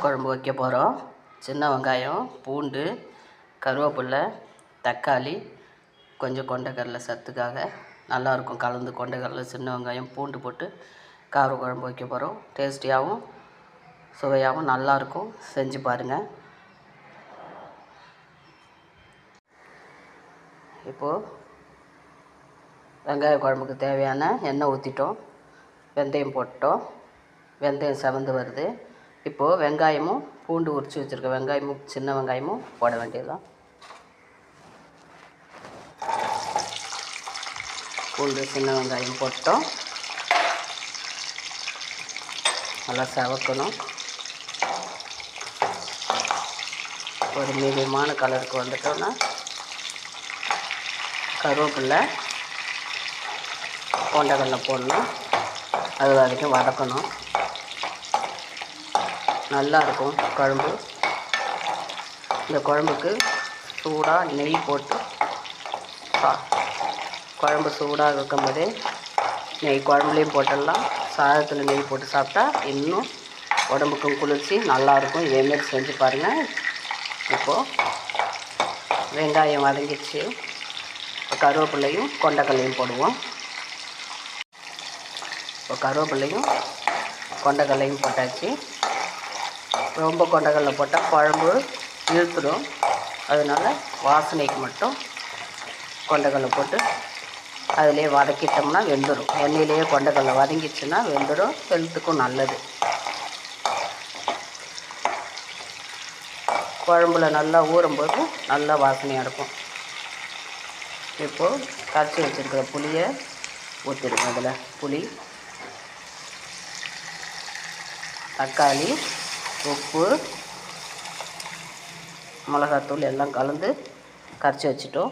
குழம்பு வைக்க போகிறோம். சின்ன வெங்காயம், பூண்டு, கருவேப்பிலை, தக்காளி, கொஞ்சம் கொண்டைக்கடலை சத்துக்காக நல்லாயிருக்கும். கலந்து கொண்டைக்கடலை, சின்ன வெங்காயம், பூண்டு போட்டு கார குழம்பு வைக்க போகிறோம். டேஸ்டியாகவும் சுவையாகவும் நல்லாயிருக்கும். செஞ்சு பாருங்கள். இப்போது வெங்காய குழம்புக்கு தேவையான எண்ணெய் ஊற்றிட்டோம். வெந்தயம் போட்டோம். வெந்தயம் செவந்து வருது. இப்போது வெங்காயமும் பூண்டு உரித்து வச்சுருக்க வெங்காயமும் சின்ன வெங்காயமும் போட வேண்டியதுதான். பூண்டு சின்ன வெங்காயம் போட்டோம். நல்லா செவக்கணும். ஒரு மீடியமான கலருக்கு வந்துட்டோன்னா கருவேப்பிலை, கொண்டைக்கடலை போடணும். அது வரைக்கும் வதக்கணும். நல்லாயிருக்கும் குழம்பு. இந்த குழம்புக்கு சூடாக நெய் போட்டு குழம்பு சூடாக இருக்கும்போதே நெய் குழம்புலேயும் போட்டுடலாம். சாதத்தில் நெய் போட்டு சாப்பிட்டா இன்னும் உடம்புக்கும் குளிர்ச்சி, நல்லாயிருக்கும். இதேமாரி செஞ்சு பாருங்கள். இப்போது வெங்காயம் வதங்கிடுச்சு. கருவேப்பிலையும் கொண்டைக்கடலையும் போடுவோம். இப்போ கருவேப்பிலையும் கொண்டைக்கடலையும் போட்டாச்சு. ரொம்ப கொண்டைக்கடலை போட்டால் குழம்பு இழுத்துடும். அதனால் வாசனைக்கு மட்டும் கொண்டைக்கடலை போட்டு அதிலே வதக்கிட்டோம்னா வெந்துடும். எண்ணெயிலேயே கொண்டைக்கடலை வதங்கிடுச்சுன்னா வெந்துடும். ஹெல்த்துக்கும் நல்லது. குழம்புல நல்லா ஊறும்போது நல்லா வாசனையாக இருக்கும். இப்போது கரைச்சி வச்சுருக்கிற புளியை ஊற்றிடுங்க. அதில் புளி, தக்காளி, உப்பு, மிளகாத்தூள் எல்லாம் கலந்து கரைச்சி வச்சுட்டோம்.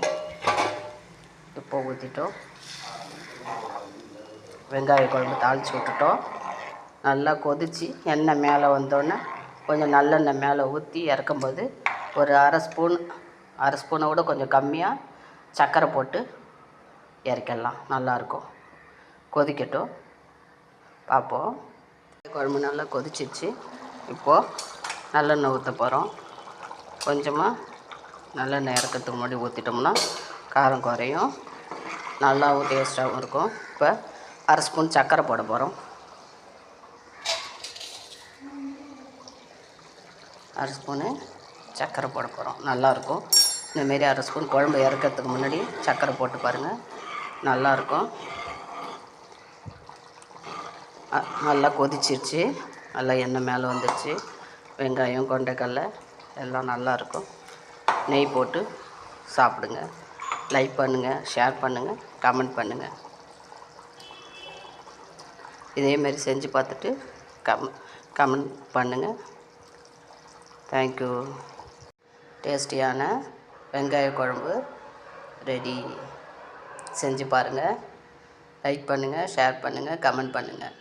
இப்போ ஊற்றிட்டோம். வெங்காய குழம்பு தாளித்து விட்டுட்டோம். நல்லா கொதித்து எண்ணெய் மேலே வந்தோடனே கொஞ்சம் நல்லெண்ணெய் மேலே ஊற்றி இறக்கும்போது ஒரு அரை ஸ்பூனை விட கொஞ்சம் கம்மியாக சர்க்கரை போட்டு இறக்கிடலாம். நல்லாயிருக்கும். கொதிக்கட்டும், பார்ப்போம். குழம்பு நல்லா கொதிச்சிச்சு. இப்போது நல்லெண்ணெய் ஊற்ற போகிறோம். கொஞ்சமாக நல்லெண்ணெய் இறக்கிறதுக்கு முன்னாடி ஊற்றிட்டோம்னா காரம் குறையும், நல்லாவும் டேஸ்ட்டாகவும் இருக்கும். இப்போ அரை ஸ்பூன் சர்க்கரை போட போகிறோம். அரை ஸ்பூனு சர்க்கரை போட போகிறோம். நல்லாயிருக்கும். இந்தமாரி அரை ஸ்பூன் குழம்பு இறக்கிறதுக்கு முன்னாடி சர்க்கரை போட்டு பாருங்கள். நல்லாயிருக்கும். நல்லா கொதிச்சிருச்சு. நல்லா எண்ணெய் மேலே வந்துடுச்சு. வெங்காயம், கொண்டைக்கடலை எல்லாம் நல்லாயிருக்கும். நெய் போட்டு சாப்பிடுங்க. லைக் பண்ணுங்கள், ஷேர் பண்ணுங்கள், கமெண்ட் பண்ணுங்கள். இதேமாரி செஞ்சு பார்த்துட்டு கமெண்ட் பண்ணுங்கள். தேங்க்யூ. டேஸ்டியான வெங்காய குழம்பு ரெடி. செஞ்சு பாருங்கள். லைக் பண்ணுங்கள், ஷேர் பண்ணுங்கள், கமெண்ட் பண்ணுங்கள்.